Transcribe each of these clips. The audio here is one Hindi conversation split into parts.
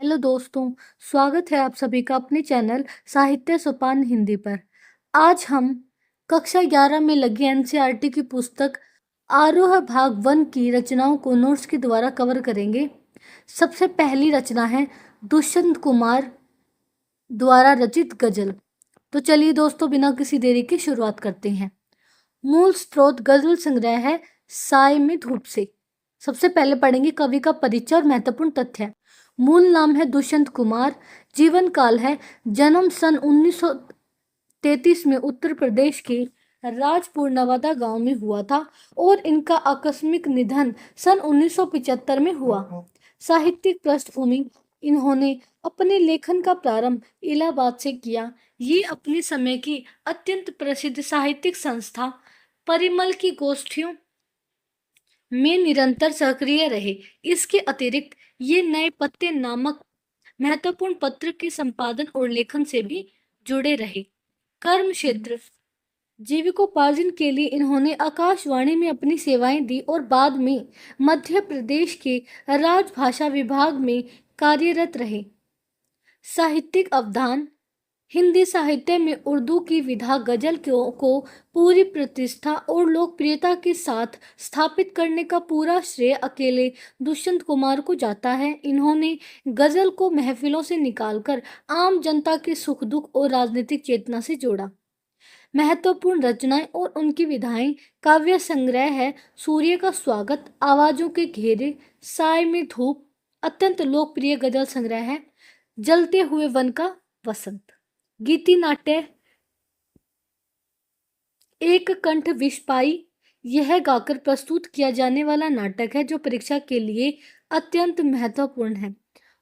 हेलो दोस्तों, स्वागत है आप सभी का अपने चैनल साहित्य सोपान हिंदी पर। आज हम कक्षा 11 में लगी एनसीईआरटी की पुस्तक आरोह भाग 1 की रचनाओं को नोट्स के द्वारा कवर करेंगे। सबसे पहली रचना है दुष्यंत कुमार द्वारा रचित गजल। तो चलिए दोस्तों, बिना किसी देरी के शुरुआत करते हैं। मूल स्रोत गजल संग्रह है साय में धूप से। सबसे पहले पढ़ेंगे कवि का परिचय और महत्वपूर्ण तथ्य। मूल नाम है दुष्यंत कुमार। जीवन काल है जन्म सन 1933 में उत्तर प्रदेश के राजपुर नवादा गांव में हुआ था और इनका आकस्मिक निधन सन 1975 में हुआ। साहित्यिक पृष्ठभूमि, इन्होंने अपने लेखन का प्रारंभ इलाहाबाद से किया। ये अपने समय की अत्यंत प्रसिद्ध साहित्यिक संस्था परिमल की गोष्ठियों में निरंतर सक्रिय रहे। इसके अतिरिक्त ये नए पत्ते नामक महत्वपूर्ण पत्र के संपादन और लेखन से भी जुड़े रहे। कर्म क्षेत्र, जीविकोपार्जन के लिए इन्होंने आकाशवाणी में अपनी सेवाएं दी और बाद में मध्य प्रदेश के राजभाषा विभाग में कार्यरत रहे। साहित्यिक अवदान, हिंदी साहित्य में उर्दू की विधा गजल को पूरी प्रतिष्ठा और लोकप्रियता के साथ स्थापित करने का पूरा श्रेय अकेले दुष्यंत कुमार को जाता है। इन्होंने गजल को महफिलों से निकालकर आम जनता के सुख दुख और राजनीतिक चेतना से जोड़ा। महत्वपूर्ण रचनाएं और उनकी विधाएं, काव्य संग्रह है सूर्य का स्वागत, आवाजों के घेरे, साय में धूप। अत्यंत लोकप्रिय गजल संग्रह है जलते हुए वन का वसंत। गीति नाट्य एक कंठ विषपाई, यह गाकर प्रस्तुत किया जाने वाला नाटक है जो परीक्षा के लिए अत्यंत महत्वपूर्ण है।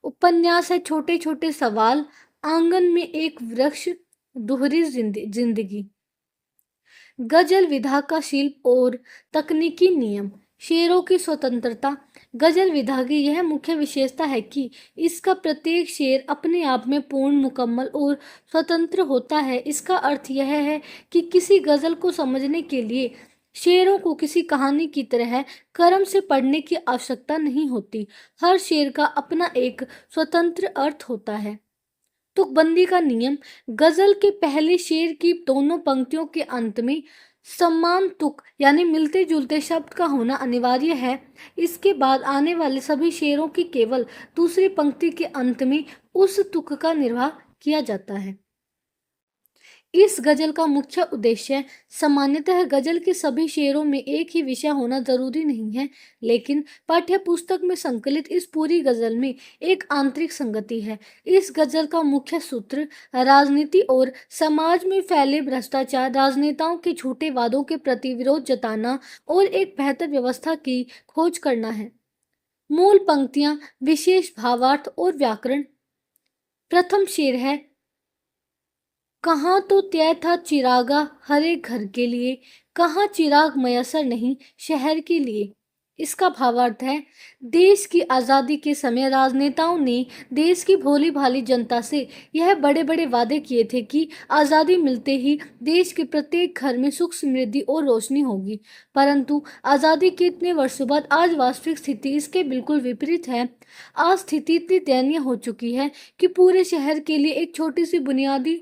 उपन्यास है छोटे छोटे सवाल, आंगन में एक वृक्ष, दोहरी जिंदगी। गजल विधा का शिल्प और तकनीकी नियम, शेरों की स्वतंत्रता। गजल विधा की यह मुख्य विशेषता है कि इसका प्रत्येक शेर अपने आप में पूर्ण, मुकम्मल और स्वतंत्र होता है। इसका अर्थ यह है कि किसी गजल को समझने के लिए शेरों को किसी कहानी की तरह क्रम से पढ़ने की आवश्यकता नहीं होती। हर शेर का अपना एक स्वतंत्र अर्थ होता है। तुकबंदी का नियम, गजल के पहले शेर की दोनों पंक्तियों के अंत में समान तुक यानी मिलते जुलते शब्द का होना अनिवार्य है। इसके बाद आने वाले सभी शेरों की केवल दूसरी पंक्ति के अंत में उस तुक का निर्वाह किया जाता है। इस गजल का मुख्य उद्देश्य, सामान्यतः गजल के सभी शेरों में एक ही विषय होना जरूरी नहीं है, लेकिन पाठ्य पुस्तक में संकलित इस पूरी गजल में एक आंतरिक संगति है। इस गजल का मुख्य सूत्र राजनीति और समाज में फैले भ्रष्टाचार, राजनेताओं के झूठे वादों के प्रति विरोध जताना और एक बेहतर व्यवस्था की खोज करना है। मूल पंक्तियां, विशेष भावार्थ और व्याकरण। प्रथम शेर है, कहाँ तो तय था चिरागा हरे घर के लिए, कहाँ चिराग मयसर नहीं शहर के लिए। इसका भावार्थ है, देश की आज़ादी के समय राजनेताओं ने देश की भोली भाली जनता से यह बड़े बड़े वादे किए थे कि आज़ादी मिलते ही देश के प्रत्येक घर में सुख समृद्धि और रोशनी होगी, परंतु आज़ादी के इतने वर्षों बाद आज वास्तविक स्थिति इसके बिल्कुल विपरीत है। आज स्थिति इतनी दयनीय हो चुकी है कि पूरे शहर के लिए एक छोटी सी बुनियादी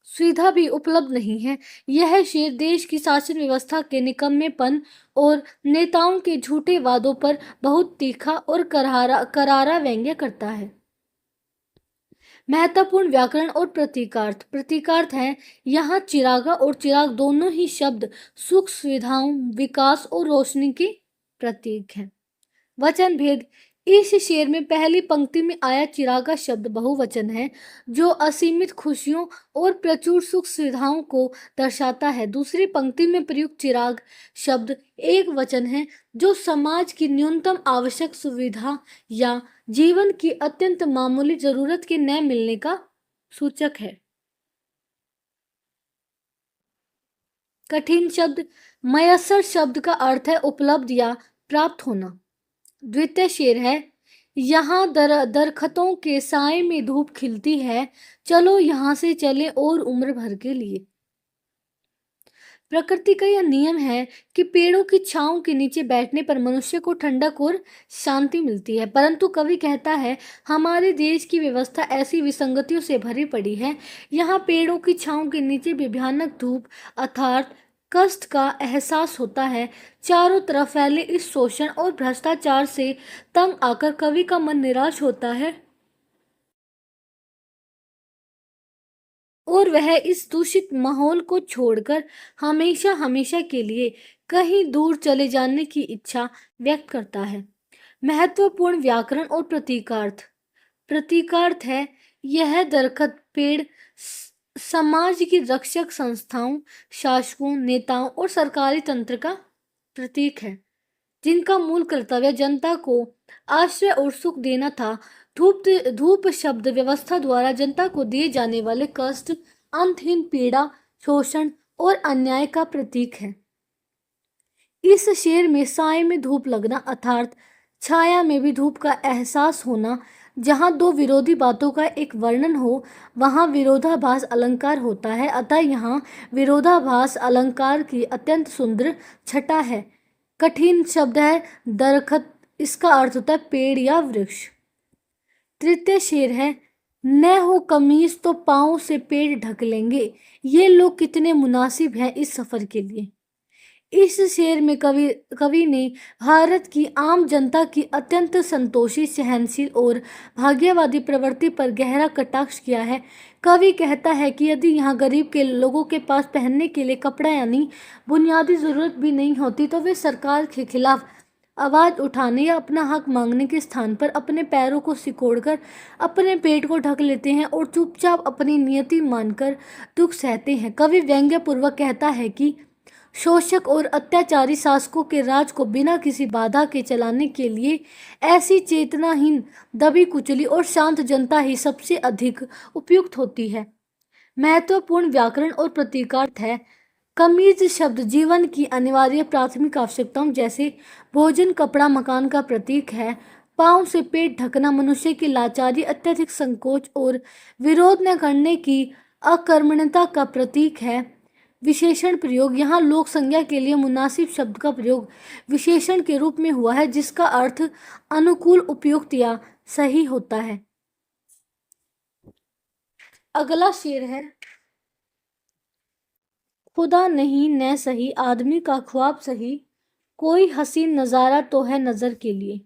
सुविधा भी उपलब्ध नहीं है। यह शेर देश की शासन व्यवस्था के निकम्मेपन और नेताओं के झूठे वादों पर बहुत तीखा और करारा व्यंग्य करता है। महत्वपूर्ण व्याकरण और प्रतीकार्थ। प्रतीकार्थ है, यहाँ चिरागा और चिराग दोनों ही शब्द सुख सुविधाओं, विकास और रोशनी के प्रतीक हैं। वचन भेद, इस शेर में पहली पंक्ति में आया चिरागा शब्द बहुवचन है जो असीमित खुशियों और प्रचुर सुख सुविधाओं को दर्शाता है। दूसरी पंक्ति में प्रयुक्त चिराग शब्द एक वचन है जो समाज की न्यूनतम आवश्यक सुविधा या जीवन की अत्यंत मामूली जरूरत के न मिलने का सूचक है। कठिन शब्द, मयसर शब्द का अर्थ है उपलब्ध या प्राप्त होना। द्वितीय शेर है, यहाँ दरख्तों के साए में धूप खिलती है, चलो यहाँ से चले और उम्र भर के लिए। प्रकृति का यह नियम है कि पेड़ों की छांव के नीचे बैठने पर मनुष्य को ठंडक और शांति मिलती है, परंतु कवि कहता है हमारे देश की व्यवस्था ऐसी विसंगतियों से भरी पड़ी है। यहाँ पेड़ों की छांव के नीचे भी भयानक धूप अर्थात कष्ट का एहसास होता है। चारों तरफ फैले इस शोषण और भ्रष्टाचार से तंग आकर कवि का मन निराश होता है और वह इस दूषित माहौल को छोड़कर हमेशा हमेशा के लिए कहीं दूर चले जाने की इच्छा व्यक्त करता है। महत्वपूर्ण व्याकरण और प्रतीकार्थ। प्रतीकार्थ है यह दरखत पेड़ समाज की रक्षक संस्थाओं, शासकों, नेताओं और सरकारी तंत्र का प्रतीक है, जिनका मूल कर्तव्य जनता को आश्रय और सुख देना था। धूप धूप शब्द व्यवस्था द्वारा जनता को दिए जाने वाले कष्ट, अंतहीन पीड़ा, शोषण और अन्याय का प्रतीक है। इस शेर में साए में धूप लगना अर्थात छाया में भी धूप का एहसास होना, जहाँ दो विरोधी बातों का एक वर्णन हो वहाँ विरोधाभास अलंकार होता है, अतः यहाँ विरोधाभास अलंकार की अत्यंत सुंदर छटा है। कठिन शब्द है दरखत, इसका अर्थ होता है पेड़ या वृक्ष। तृतीय शेर है न हो कमीज तो पाँव से पेट ढक लेंगे। ये लोग कितने मुनासिब हैं इस सफर के लिए। इस शेर में कवि ने भारत की आम जनता की अत्यंत संतोषी, सहनशील और भाग्यवादी प्रवृत्ति पर गहरा कटाक्ष किया है। कवि कहता है कि यदि यहाँ गरीब के लोगों के पास पहनने के लिए कपड़ा यानी बुनियादी जरूरत भी नहीं होती तो वे सरकार के खिलाफ आवाज उठाने या अपना हक मांगने के स्थान पर अपने पैरों को सिकोड़कर अपने पेट को ढक लेते हैं और चुपचाप अपनी नियति मानकर दुख सहते हैं। कवि व्यंग्यपूर्वक कहता है कि शोषक और अत्याचारी शासकों के राज को बिना किसी बाधा के चलाने के लिए ऐसी चेतनाहीन, दबी कुचली और शांत जनता ही सबसे अधिक उपयुक्त होती है। महत्वपूर्ण व्याकरण और प्रतीकार्थ है। कमीज शब्द जीवन की अनिवार्य प्राथमिक आवश्यकताओं जैसे भोजन, कपड़ा, मकान का प्रतीक है। पाँव से पेट ढकना मनुष्य की लाचारी, अत्यधिक संकोच और विरोध न करने की अकर्मण्यता का प्रतीक है। विशेषण प्रयोग, यहाँ लोक संज्ञा के लिए मुनासिब शब्द का प्रयोग विशेषण के रूप में हुआ है जिसका अर्थ अनुकूल, उपयुक्त या सही होता है। अगला शेर है खुदा नहीं न सही आदमी का ख्वाब सही, कोई हसीन नजारा तो है नजर के लिए।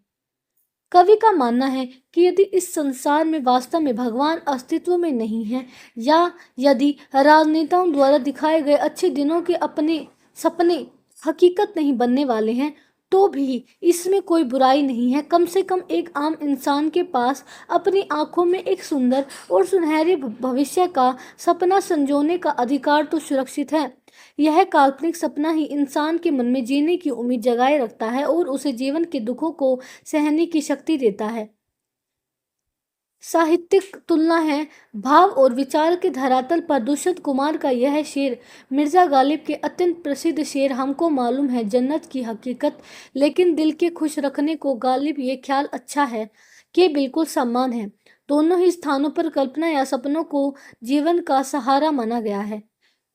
कवि का मानना है कि यदि इस संसार में वास्तव में भगवान अस्तित्व में नहीं है या यदि राजनेताओं द्वारा दिखाए गए अच्छे दिनों के अपने सपने हकीकत नहीं बनने वाले हैं तो भी इसमें कोई बुराई नहीं है। कम से कम एक आम इंसान के पास अपनी आंखों में एक सुंदर और सुनहरे भविष्य का सपना संजोने का अधिकार तो सुरक्षित है। यह काल्पनिक सपना ही इंसान के मन में जीने की उम्मीद जगाए रखता है और उसे जीवन के दुखों को सहने की शक्ति देता है। साहित्यिक तुलना है। भाव और विचार के धरातल पर दुष्यंत कुमार का यह शेर मिर्जा गालिब के अत्यंत प्रसिद्ध शेर हमको मालूम है जन्नत की हकीकत, लेकिन दिल के खुश रखने को गालिब ये ख्याल अच्छा है कि बिल्कुल समान है। दोनों ही स्थानों पर कल्पना या सपनों को जीवन का सहारा माना गया है।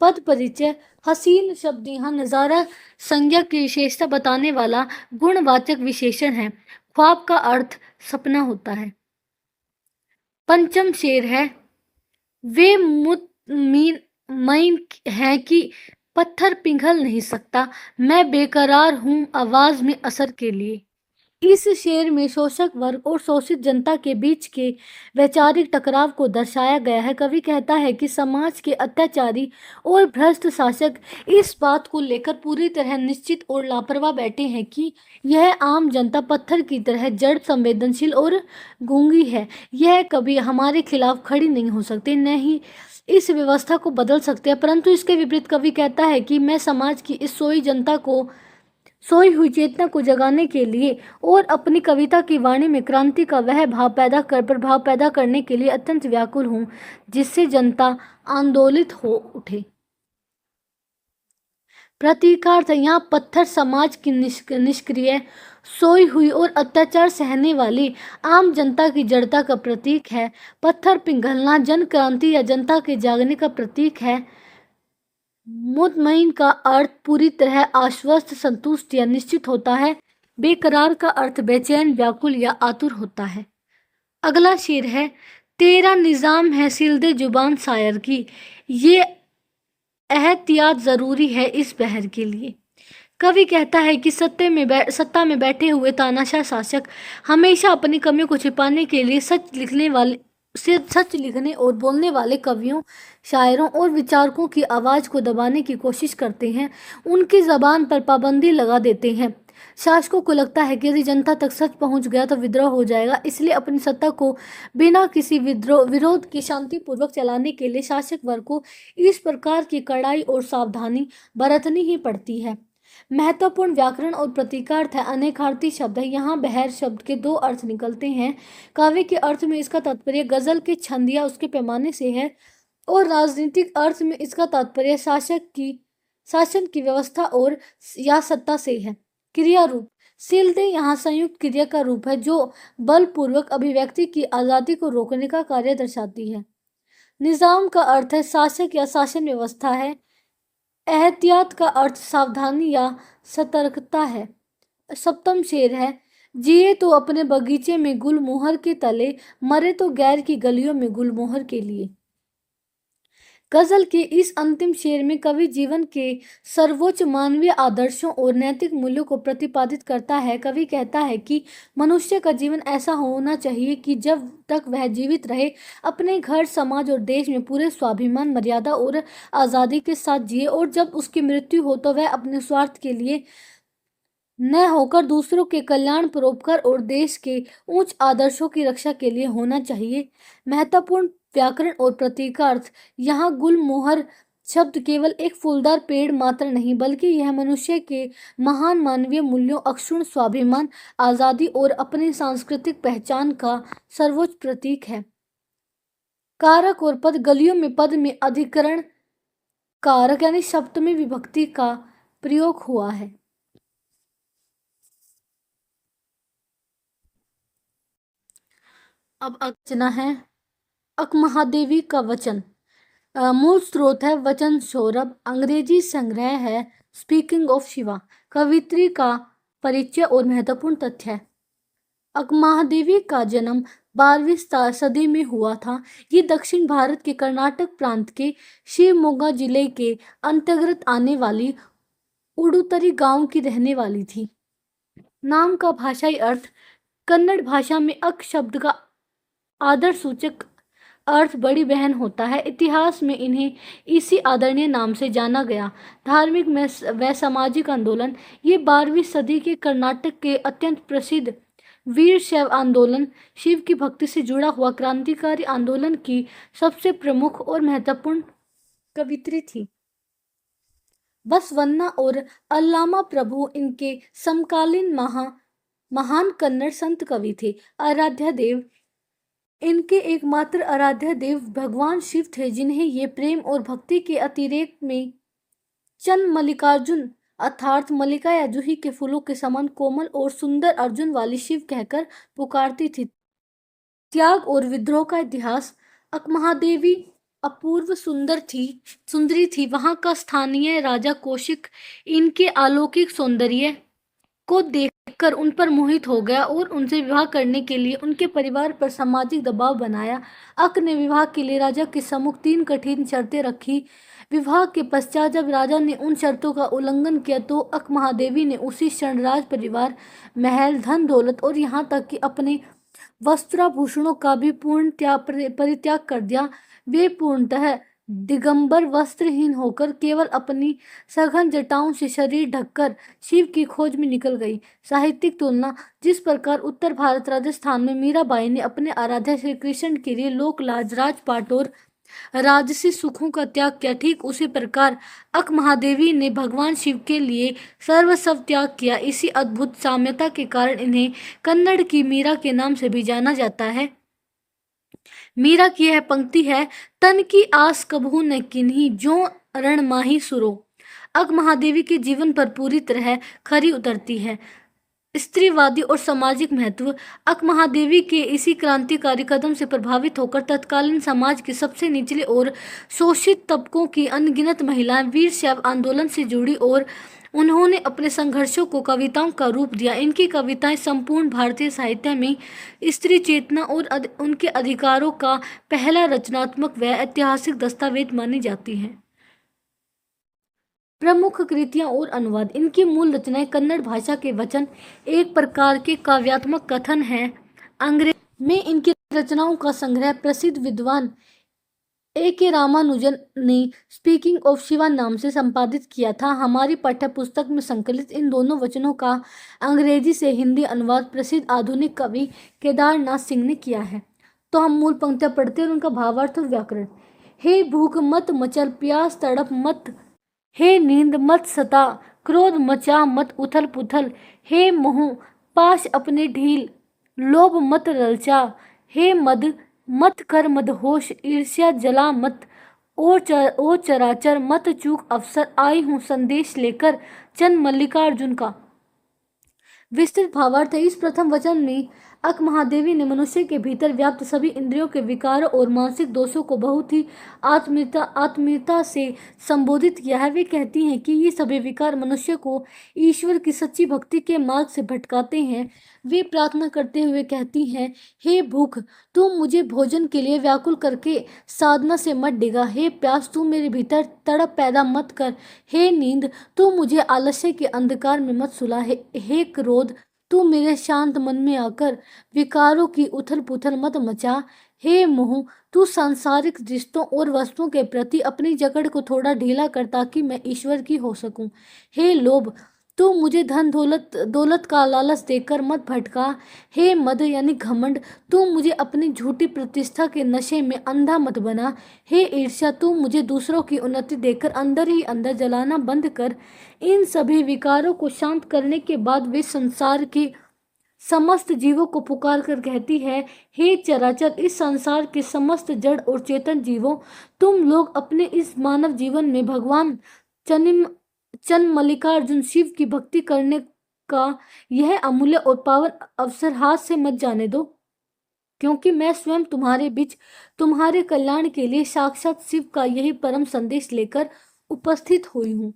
पद परिचय। हसीन शब्द यहाँ नजारा संज्ञा की विशेषता बताने वाला गुणवाचक विशेषण है। ख्वाब का अर्थ सपना होता है। पंचम शेर है वे मुतमईन है कि पत्थर पिघल नहीं सकता, मैं बेकरार हूँ आवाज में असर के लिए। इस शेर में शोषक वर्ग और शोषित जनता के बीच के वैचारिक टकराव को दर्शाया गया है। कवि कहता है कि समाज के अत्याचारी और भ्रष्ट शासक इस बात को लेकर पूरी तरह निश्चित और लापरवाह बैठे हैं कि यह आम जनता पत्थर की तरह जड़, संवेदनशील और गूंगी है। यह कभी हमारे खिलाफ खड़ी नहीं हो सकती, न ही इस व्यवस्था को बदल सकते हैं। परंतु इसके विपरीत कवि कहता है कि मैं समाज की इस सोई हुई चेतना को जगाने के लिए और अपनी कविता की वाणी में क्रांति का वह प्रभाव पैदा करने के लिए अत्यंत व्याकुल हूँ जिससे जनता आंदोलित हो उठे। प्रतीकार्थ। यहाँ पत्थर समाज की निष्क्रिय, सोई हुई और अत्याचार सहने वाली आम जनता की जड़ता का प्रतीक है। पत्थर पिघलना जन क्रांति या जनता के जागने का प्रतीक है। मुतमईन का अर्थ पूरी तरह आश्वस्त, संतुष्ट या निश्चित होता है। बेकरार का अर्थ बेचैन, व्याकुल या आतुर होता है। अगला शेर है, तेरा निजाम है सिलदे जुबान शायर की, ये एहतियात जरूरी है इस बहर के लिए। कवि कहता है कि सत्ता में बैठे हुए तानाशाह शासक हमेशा अपनी कमियों को छिपाने के लिए सच लिखने और बोलने वाले कवियों, शायरों और विचारकों की आवाज को दबाने की कोशिश करते हैं, उनकी जबान पर पाबंदी लगा देते हैं। शासकों को लगता है कि यदि जनता तक सच पहुंच गया तो विद्रोह हो जाएगा, इसलिए अपनी सत्ता को बिना किसी विरोध के शांतिपूर्वक चलाने के लिए शासक वर्ग को इस प्रकार की कड़ाई और सावधानी बरतनी ही पड़ती है। महत्वपूर्ण व्याकरण और प्रतीकार्थ है। अनेकार्थी शब्द है। यहाँ बहर शब्द के दो अर्थ निकलते हैं। काव्य के अर्थ में इसका तात्पर्य गजल के छंद या उसके पैमाने से है, और राजनीतिक अर्थ में इसका तात्पर्य शासन की व्यवस्था और या सत्ता से है। क्रिया रूप, सिलदे यहाँ संयुक्त क्रिया का रूप है जो बलपूर्वक अभिव्यक्ति की आजादी को रोकने का कार्य दर्शाती है। निजाम का अर्थ है शासक या शासन व्यवस्था है। एहतियात का अर्थ सावधानी या सतर्कता है। सप्तम शेर है, जिए तो अपने बगीचे में गुलमोहर के तले, मरे तो गैर की गलियों में गुलमोहर के लिए। गजल के इस अंतिम शेर में कवि जीवन के सर्वोच्च मानवीय आदर्शों और नैतिक मूल्यों को प्रतिपादित करता है। कवि कहता है कि मनुष्य का जीवन ऐसा होना चाहिए कि जब तक वह जीवित रहे अपने घर, समाज और देश में पूरे स्वाभिमान, मर्यादा और आज़ादी के साथ जिए, और जब उसकी मृत्यु हो तो वह अपने स्वार्थ के लिए न होकर दूसरों के कल्याण, परोपकार और देश के उच्च आदर्शों की रक्षा के लिए होना चाहिए। महत्वपूर्ण व्याकरण और प्रतीकार्थ, यहाँ गुलमोहर शब्द केवल एक फूलदार पेड़ मात्र नहीं, बल्कि यह मनुष्य के महान मानवीय मूल्यों, अक्षुण्ण स्वाभिमान, आजादी और अपनी सांस्कृतिक पहचान का सर्वोच्च प्रतीक है। कारक और पद, गलियों में पद में अधिकरण कारक यानी सप्तमी विभक्ति का प्रयोग हुआ है। अब रचना है अकमहादेवी का वचन। मूल स्रोत है वचन सौरभ। अंग्रेजी संग्रह है स्पीकिंग ऑफ शिवा। कवित्री का परिचय और महत्वपूर्ण तथ्य है। अकमहादेवी का जन्म 12वीं सदी में हुआ था। ये दक्षिण भारत के कर्नाटक प्रांत के शिवमोगा जिले के अंतर्गत आने वाली उडुतरी गांव की रहने वाली थी। नाम का भाषाई अर्थ, कन्नड़ भाषा में अक शब्द का आदर सूचक अर्थ बड़ी बहन होता है। इतिहास में इन्हें इसी आदरणीय नाम से जाना गया। धार्मिक व सामाजिक आंदोलन, ये 12वीं सदी के कर्नाटक के अत्यंत प्रसिद्ध वीर शैव आंदोलन, शिव की भक्ति से जुड़ा हुआ क्रांतिकारी आंदोलन की सबसे प्रमुख और महत्वपूर्ण कवित्री थी। बसवन्ना और अल्लामा प्रभु इनके समकालीन महान कन्नड़ संत कवि थे। आराध्य देव, इनके एकमात्र आराध्य देव भगवान शिव थे, जिन्हें ये प्रेम और भक्ति के अतिरेक में चंद मल्लिकार्जुन अर्थात मल्लिका या जूही के फूलों के समान कोमल और सुंदर अर्जुन वाली शिव कहकर पुकारती थी। त्याग और विद्रोह का इतिहास, अकमहादेवी अपूर्व सुंदरी थी। वहां का स्थानीय राजा कौशिक इनके अलौकिक सौंदर्य को देखकर उन पर मोहित हो गया और उनसे विवाह करने के लिए उनके परिवार पर सामाजिक दबाव बनाया। अक ने विवाह के लिए राजा के सम्मुख 3 कठिन शर्तें रखी। विवाह के पश्चात जब राजा ने उन शर्तों का उल्लंघन किया तो अक महादेवी ने उसी क्षण राज परिवार, महल, धन दौलत और यहाँ तक कि अपने वस्त्राभूषणों का भी परित्याग कर दिया। वे पूर्णतः दिगंबर, वस्त्रहीन होकर केवल अपनी सघन जटाओं से शरीर ढककर शिव की खोज में निकल गई। साहित्यिक तुलना, जिस प्रकार उत्तर भारत राजस्थान में मीराबाई ने अपने आराध्य श्री कृष्ण के लिए लोकलाज, राजपाट और राजसी सुखों का त्याग किया, ठीक उसी प्रकार अक महादेवी ने भगवान शिव के लिए सर्वस्व त्याग किया। इसी अद्भुत साम्यता के कारण इन्हें कन्नड़ की मीरा के नाम से भी जाना जाता है। मीरा की यह पंक्ति है, तन की आस कबहू न किन्ही, जो रण माही सुरो, अक महादेवी के जीवन पर पूरी तरह खरी उतरती है। स्त्रीवादी और सामाजिक महत्व। अक महादेवी के इसी क्रांतिकारी कदम से प्रभावित होकर तत्कालीन समाज के सबसे निचले और शोषित तबकों की अनगिनत महिलाएं वीर शैव आंदोलन से जुड़ी और उन्होंने अपने संघर्षों को कविताओं का रूप दिया। इनकी कविताएं संपूर्ण भारतीय साहित्य में स्त्री चेतना और उनके अधिकारों का पहला रचनात्मक व ऐतिहासिक दस्तावेज मानी जाती हैं। प्रमुख कृतियां और अनुवाद। इनकी मूल रचनाएं कन्नड़ भाषा के वचन एक प्रकार के काव्यात्मक कथन हैं। अंग्रेजी में इनकी रचनाओं का संग्रह प्रसिद्ध विद्वान A.K. रामानुजन ने स्पीकिंग ऑफ शिवा नाम से संपादित किया था। हमारी पाठ्य पुस्तक में संकलित इन दोनों वचनों का अंग्रेजी से हिंदी अनुवाद प्रसिद्ध आधुनिक कवि केदारनाथ सिंह ने किया है। तो हम मूल पंक्तियां पढ़ते हैं और उनका भावार्थ और व्याकरण। हे भूख मत मचल, प्यास तड़प मत, हे नींद मत सता, क्रोध मचा मत उथल पुथल, हे मोह पाश अपने ढील, लोभ मत ललचा, हे मद मत कर मदहोश, ईर्ष्या जला मत, ओ चराचर मत चूक अवसर, आई हूँ संदेश लेकर, चंद मल्लिकार्जुन का। विस्तृत भावार्थ है। इस प्रथम वचन में अक महादेवी ने मनुष्य के भीतर व्याप्त सभी इंद्रियों के विकारों और मानसिक दोषों को बहुत ही आत्मीयता से संबोधित किया है। वे कहती हैं कि ये सभी विकार मनुष्य को ईश्वर की सच्ची भक्ति के मार्ग से भटकाते हैं। वे प्रार्थना करते हुए कहती हैं, हे भूख तू मुझे भोजन के लिए व्याकुल करके साधना से मत डिगा, हे प्यास तू मेरे भीतर तड़प पैदा मत कर, हे नींद तू मुझे आलस्य के अंधकार में मत सुला, हे क्रोध तू मेरे शांत मन में आकर विकारों की उथल पुथल मत मचा, हे मोह तू सांसारिक रिश्तों और वस्तुओं के प्रति अपनी जकड़ को थोड़ा ढीला कर ताकि मैं ईश्वर की हो सकूं, हे लोभ तू मुझे धन दौलत का लालच देकर मत भटका, हे मद यानी घमंड तू मुझे अपनी झूठी प्रतिष्ठा के नशे में अंधा मत बना, हे ईर्ष्या तू मुझे दूसरों की उन्नति देकर अंदर ही अंदर जलाना बंद कर। इन सभी विकारों को शांत करने के बाद वे संसार के समस्त जीवों को पुकार कर कहती है, हे चराचर इस संसार के समस्त जड़ और चेतन जीवों, तुम लोग अपने इस मानव जीवन में भगवान चंद मल्लिकार्जुन शिव की भक्ति करने का यह अमूल्य और पावन अवसर हाथ से मत जाने दो, क्योंकि मैं स्वयं तुम्हारे बीच तुम्हारे कल्याण के लिए साक्षात शिव का यही परम संदेश लेकर उपस्थित हुई हूँ।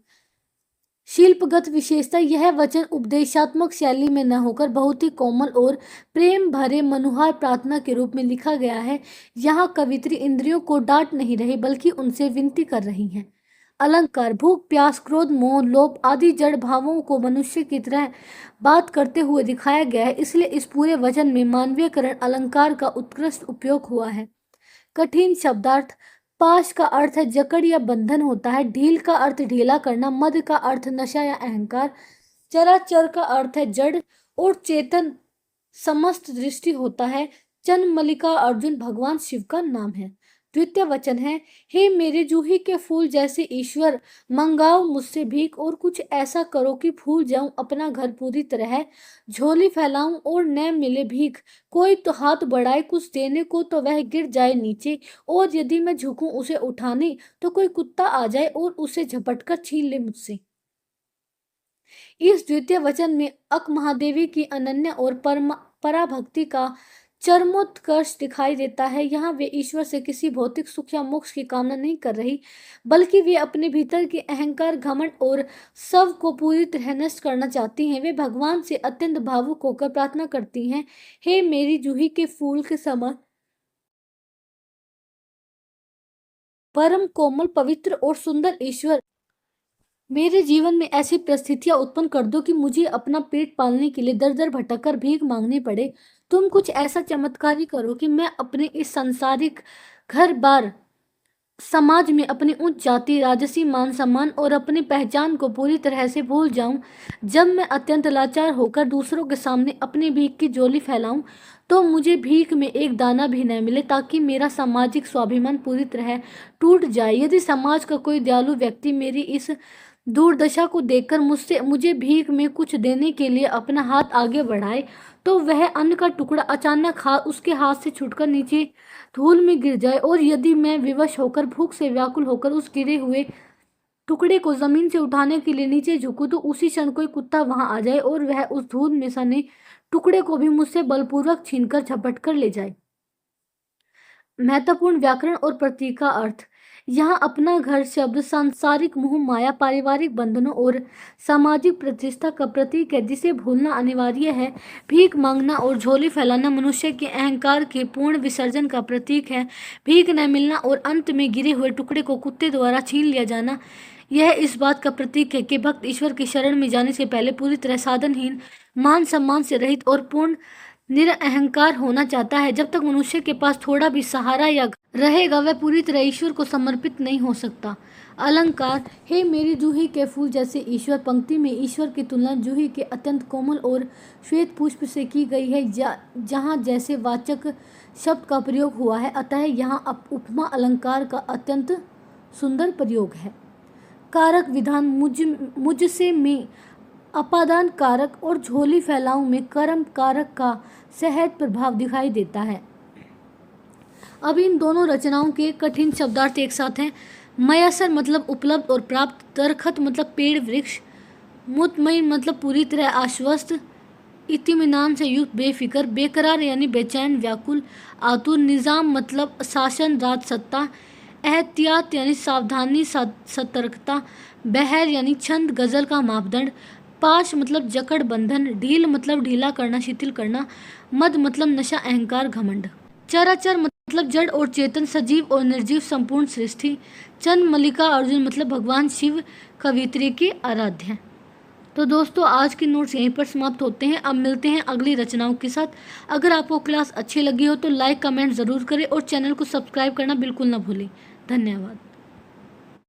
शिल्पगत विशेषता। यह वचन उपदेशात्मक शैली में न होकर बहुत ही कोमल और प्रेम भरे मनुहार प्रार्थना के रूप में लिखा गया है। यहाँ कवित्री इंद्रियों को डांट नहीं रही बल्कि उनसे विनती कर रही हैं। अलंकार। भूख प्यास क्रोध मोह लोभ आदि जड़ भावों को मनुष्य की तरह बात करते हुए दिखाया गया है, इसलिए इस पूरे वचन में मानवीयकरण अलंकार का उत्कृष्ट उपयोग हुआ है। कठिन शब्दार्थ। पाश का अर्थ है जकड़ या बंधन होता है, ढील का अर्थ ढीला करना, मद का अर्थ नशा या अहंकार, चराचर का अर्थ है जड़ और चेतन समस्त दृष्टि होता है। चंद मल्लिकार्जुन भगवान शिव का नाम है। द्वितीय वचन है, हे मेरे जूही के फूल जैसे ईश्वर, मंगाओ मुझसे भीख और कुछ ऐसा करो कि भूल जाऊं अपना घर पूरी तरह, झोली फैलाऊं और न मिले भीख, कोई तो हाथ बढ़ाए कुछ देने को तो वह गिर जाए नीचे, और यदि मैं झुकूं उसे उठाने तो कोई कुत्ता आ जाए और उसे झपटकर छीन ले मुझसे। इस द्वितीय वचन में अक महादेवी की अनन्य और पराभक्ति का चरमोत्कर्ष दिखाई देता है। यहाँ वे ईश्वर से किसी भौतिक सुख या मोक्ष की कामना नहीं कर रही, बल्कि वे अपने भीतर के अहंकार घमंड और सब को पूरी तरह नष्ट करना चाहती हैं। वे भगवान से अत्यंत भावुक होकर प्रार्थना करती हैं, हे मेरी जूही के फूल के समान परम कोमल पवित्र और सुंदर ईश्वर, मेरे जीवन में ऐसी परिस्थितियां उत्पन्न कर दो कि मुझे अपना पेट पालने के लिए दर दर भटककर भीख मांगनी पड़े। तुम कुछ ऐसा चमत्कारी करो कि मैं अपने इस सांसारिक घर बार समाज में अपनी उच्च जाति राजसी मान सम्मान और अपनी पहचान को पूरी तरह से भूल जाऊं। जब मैं अत्यंत लाचार होकर दूसरों के सामने अपनी भीख की झोली फैलाऊं तो मुझे भीख में एक दाना भी न मिले, ताकि मेरा सामाजिक स्वाभिमान पूरी तरह टूट जाए। यदि समाज का कोई दयालु व्यक्ति मेरी इस दुर्दशा को देखकर मुझे भीख में कुछ देने के लिए अपना हाथ आगे बढ़ाए तो वह अन्न का टुकड़ा अचानक उसके हाथ से छूटकर नीचे धूल में गिर जाए, और यदि मैं विवश होकर भूख से व्याकुल होकर उस गिरे हुए टुकड़े को जमीन से उठाने के लिए नीचे झुकूं तो उसी क्षण कोई कुत्ता वहां आ जाए और वह उस धूल में सने टुकड़े को भी मुझसे बलपूर्वक छीनकर झपट कर ले जाए। महत्वपूर्ण व्याकरण और प्रतीक का अर्थ। यहाँ अपना घर शब्द सांसारिक मोह माया, पारिवारिक बंधनों और सामाजिक प्रतिष्ठा का प्रतीक है, जिसे भूलना अनिवार्य है। भीख मांगना और झोली फैलाना मनुष्य के अहंकार के पूर्ण विसर्जन का प्रतीक है। भीख न मिलना और अंत में गिरे हुए टुकड़े को कुत्ते द्वारा छीन लिया जाना, यह इस बात का प्रतीक है कि भक्त ईश्वर की शरण में जाने से पहले पूरी तरह साधनहीन, मान सम्मान से रहित और पूर्ण निरअहंकार होना चाहता है। जब तक मनुष्य के पास थोड़ा भी सहारा या रहेगा, वह पूरी तरह ईश्वर को समर्पित नहीं हो सकता। अलंकार। हे मेरी जूही के फूल जैसे ईश्वर। पंक्ति में ईश्वर की तुलना जूही के अत्यंत कोमल और श्वेत पुष्प से की गई है, जहाँ जैसे वाचक शब्द का प्रयोग हुआ है, अतः यहाँ उपमा अलंकार का अत्यंत सुंदर प्रयोग है। कारक विधान। मुझसे में अपादान कारक और झोली फैलाऊं में कर्म कारक का सहज प्रभाव दिखाई देता है। अब इन दोनों रचनाओं के कठिन शब्दार्थ एक साथ हैं। मयसर मतलब उपलब्ध और प्राप्त, दरखत मतलब पेड़ वृक्ष, मुतमईन मतलब पूरी तरह आश्वस्त, इत्मीनान से युक्त बेफिक्र, बेकरार यानी बेचैन व्याकुल आतुर, निजाम मतलब शासन राज सत्ता, एहतियात यानी सावधानी सतर्कता, बहर यानी छंद गजल का मापदंड, पाश मतलब जकड़ बंधन, ढील मतलब ढीला करना शिथिल करना, मद मतलब नशा अहंकार घमंड, चराचर मतलब जड़ और चेतन सजीव और निर्जीव संपूर्ण सृष्टि, चंद मल्लिका अर्जुन मतलब भगवान शिव कवित्री के आराध्य। तो दोस्तों आज के नोट्स यहीं पर समाप्त होते हैं। अब मिलते हैं अगली रचनाओं के साथ। अगर आपको क्लास अच्छी लगी हो तो लाइक कमेंट ज़रूर करें और चैनल को सब्सक्राइब करना बिल्कुल ना भूलें। धन्यवाद।